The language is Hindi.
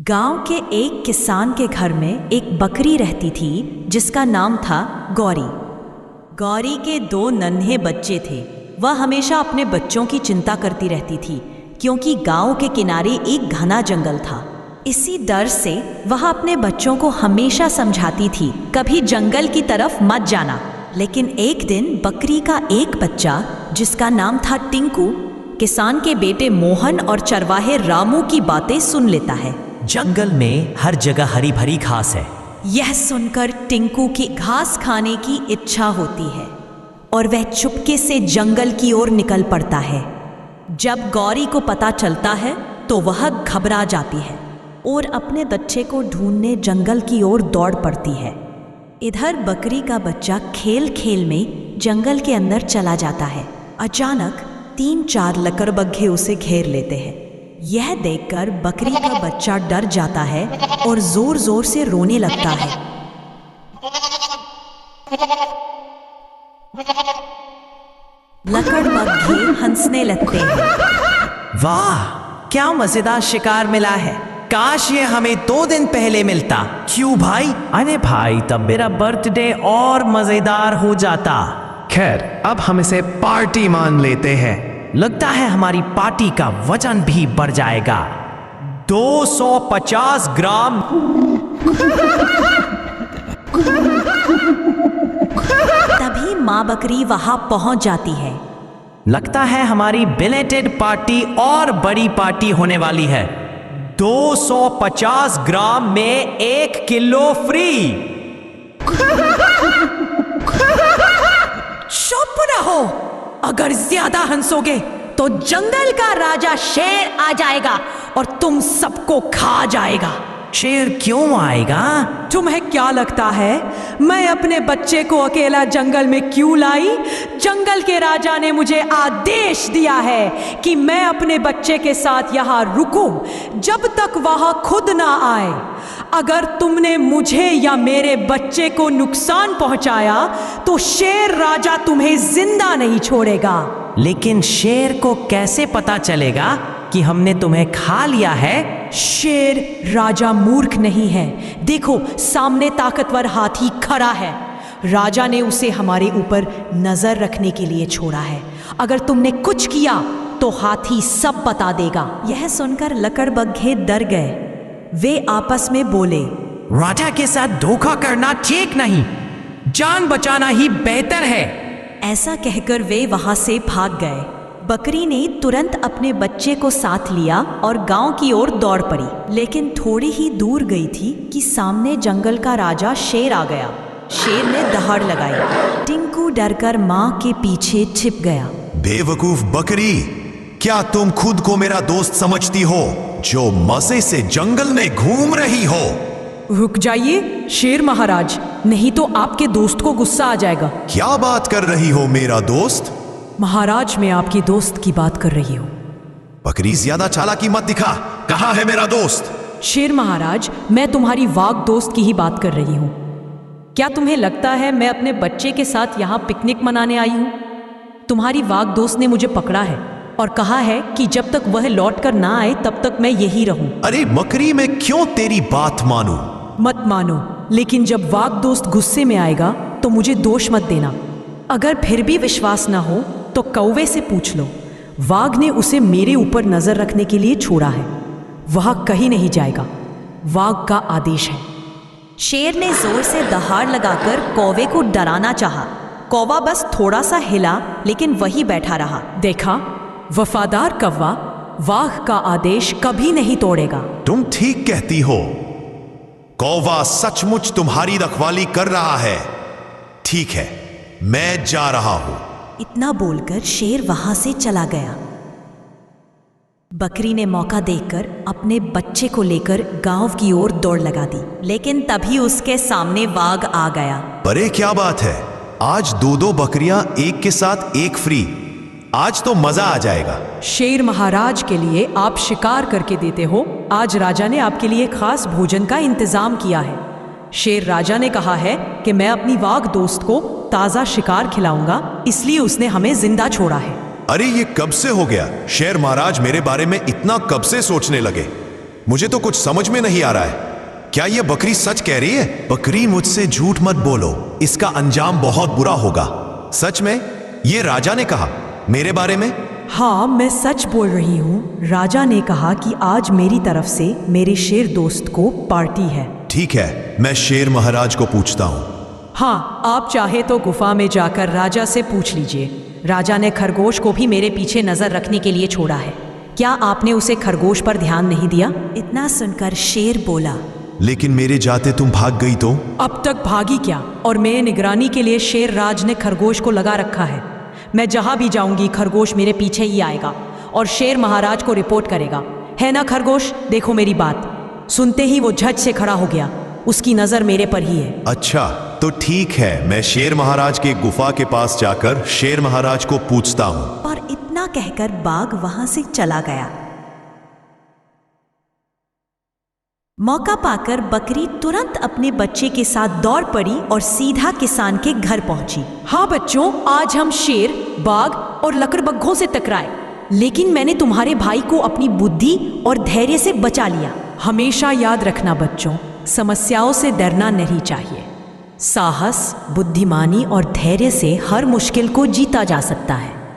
गांव के एक किसान के घर में एक बकरी रहती थी जिसका नाम था गौरी। गौरी के 2 नन्हे बच्चे थे। वह हमेशा अपने बच्चों की चिंता करती रहती थी क्योंकि गांव के किनारे एक घना जंगल था। इसी डर से वह अपने बच्चों को हमेशा समझाती थी, कभी जंगल की तरफ मत जाना। लेकिन एक दिन बकरी का एक बच्चा जिसका नाम था टिंकू, किसान के बेटे मोहन और चरवाहे रामू की बातें सुन लेता है। जंगल में हर जगह हरी भरी घास है। यह सुनकर टिंकू की घास खाने की इच्छा होती है और वह चुपके से जंगल की ओर निकल पड़ता है। जब गौरी को पता चलता है तो वह घबरा जाती है और अपने बच्चे को ढूंढने जंगल की ओर दौड़ पड़ती है। इधर बकरी का बच्चा खेल खेल में जंगल के अंदर चला जाता है। अचानक 3-4 लकड़बग्घे उसे घेर लेते हैं। यह देखकर बकरी का बच्चा डर जाता है और जोर जोर से रोने लगता है। लकड़बग्घे हंसने लगते हैं। वाह, क्या मजेदार शिकार मिला है। काश ये हमें 2 दिन पहले मिलता। क्यों भाई? अरे भाई, तब मेरा बर्थडे और मजेदार हो जाता। खैर, अब हम इसे पार्टी मान लेते हैं। लगता है हमारी पार्टी का वजन भी बढ़ जाएगा। 250 ग्राम। तभी माँ बकरी वहां पहुंच जाती है। लगता है हमारी बिलेटेड पार्टी और बड़ी पार्टी होने वाली है। 250 ग्राम में 1 किलो फ्री। चुप रहो, अगर ज्यादा हंसोगे तो जंगल का राजा शेर आ जाएगा और तुम सबको खा जाएगा। शेर क्यों आएगा? तुम्हें क्या लगता है मैं अपने बच्चे को अकेला जंगल में क्यों लाई? जंगल के राजा ने मुझे आदेश दिया है कि मैं अपने बच्चे के साथ यहाँ रुकूं जब तक वह खुद ना आए। अगर तुमने मुझे या मेरे बच्चे को नुकसान पहुंचाया तो शेर राजा तुम्हें जिंदा नहीं छोड़ेगा। लेकिन शेर को कैसे पता चलेगा कि हमने तुम्हें खा लिया है? शेर राजा मूर्ख नहीं है। देखो, सामने ताकतवर हाथी खड़ा है। राजा ने उसे हमारे ऊपर नजर रखने के लिए छोड़ा है। अगर तुमने कुछ किया तो हाथी सब बता देगा। यह सुनकर लकड़बग्घे डर गए। वे आपस में बोले, राजा के साथ धोखा करना ठीक नहीं, जान बचाना ही बेहतर है। ऐसा कहकर वे वहां से भाग गए। बकरी ने तुरंत अपने बच्चे को साथ लिया और गांव की ओर दौड़ पड़ी। लेकिन थोड़ी ही दूर गई थी कि सामने जंगल का राजा शेर आ गया। शेर ने दहाड़ लगाई। टिंकू डरकर माँ के पीछे छिप गया। बेवकूफ बकरी, क्या तुम खुद को मेरा दोस्त समझती हो जो मजे से जंगल में घूम रही हो? रुक जाइए शेर महाराज, नहीं तो आपके दोस्त को गुस्सा आ जाएगा। क्या बात कर रही हो मेरा दोस्त? महाराज, मैं आपकी दोस्त की बात कर रही हूँ। बकरी, ज्यादा चालाकी मत दिखा। कहाँ है मेरा दोस्त? शेर महाराज, मैं तुम्हारी वाघ दोस्त की ही बात कर रही हूँ। क्या तुम्हें लगता है मैं अपने बच्चे के साथ यहाँ पिकनिक मनाने आई हूँ? तुम्हारी वाघ दोस्त ने मुझे पकड़ा है और कहा है कि जब तक वह लौट कर ना आए तब तक मैं यही रहूं। अरे मकरी, मैं क्यों तेरी बात मानूं? मत मानो, लेकिन जब वाघ दोस्त गुस्से में आएगा तो मुझे दोष मत देना। अगर फिर भी विश्वास ना हो तो कौवे से पूछ लो। वाघ ने उसे मेरे ऊपर नजर रखने के लिए छोड़ा है। वह कहीं नहीं जाएगा, वाघ का आदेश है। शेर ने जोर से दहाड़ लगाकर कौवे को डराना चाहा। कौवा बस थोड़ा सा हिला, लेकिन वही बैठा रहा। देखा, वफादार कौवा वाघ का आदेश कभी नहीं तोड़ेगा। तुम ठीक कहती हो। कौवा सचमुच तुम्हारी रखवाली कर रहा है। ठीक है, मैं जा रहा हूं। इतना बोलकर शेर वहां से चला गया। बकरी ने मौका देखकर अपने बच्चे को लेकर गांव की ओर दौड़ लगा दी। लेकिन तभी उसके सामने वाघ आ गया। अरे क्या बात है, आज 2 बकरियां एक के साथ एक फ्री। आज तो मजा आ जाएगा। शेर महाराज के लिए आप शिकार करके देते हो। आज राजा ने आपके लिए खास भोजन का इंतजाम किया है। शेर राजा ने कहा है कि मैं अपनी वाघ दोस्त को ताजा शिकार खिलाऊंगा, इसलिए उसने हमें जिंदा छोड़ा है। अरे ये कब से हो गया? शेर महाराज मेरे बारे में इतना कब से सोचने लगे? मुझे तो कुछ समझ में नहीं आ रहा है। क्या ये बकरी सच कह रही है? बकरी, मुझसे झूठ मत बोलो, इसका अंजाम बहुत बुरा होगा। सच में? ये राजा ने कहा मेरे बारे में? हाँ, मैं सच बोल रही हूँ। राजा ने कहा कि आज मेरी तरफ से मेरे शेर दोस्त को पार्टी है। ठीक है, मैं शेर महाराज को पूछता हूँ। हाँ, आप चाहे तो गुफा में जाकर राजा से पूछ लीजिए। राजा ने खरगोश को भी मेरे पीछे नजर रखने के लिए छोड़ा है। क्या आपने उसे खरगोश पर ध्यान नहीं दिया? इतना सुनकर शेर बोला, लेकिन मेरे जाते तुम भाग गई तो? अब तक भागी क्या? और मेरे निगरानी के लिए शेर राज ने खरगोश को लगा रखा है। मैं जहां भी जाऊंगी खरगोश मेरे पीछे ही आएगा और शेर महाराज को रिपोर्ट करेगा। है ना खरगोश? देखो मेरी बात। सुनते ही वो झट से खड़ा हो गया। उसकी नजर मेरे पर ही है। अच्छा, तो ठीक है, मैं शेर महाराज के गुफा के पास जाकर शेर महाराज को पूछता हूँ। और इतना कहकर बाघ वहां से चला गया। मौका पाकर बकरी तुरंत अपने बच्चे के साथ दौड़ पड़ी और सीधा किसान के घर पहुंची। हाँ बच्चों, आज हम शेर, बाघ और लकड़बग्घों से टकराए, लेकिन मैंने तुम्हारे भाई को अपनी बुद्धि और धैर्य से बचा लिया। हमेशा याद रखना बच्चों, समस्याओं से डरना नहीं चाहिए। साहस, बुद्धिमानी और धैर्य से हर मुश्किल को जीता जा सकता है।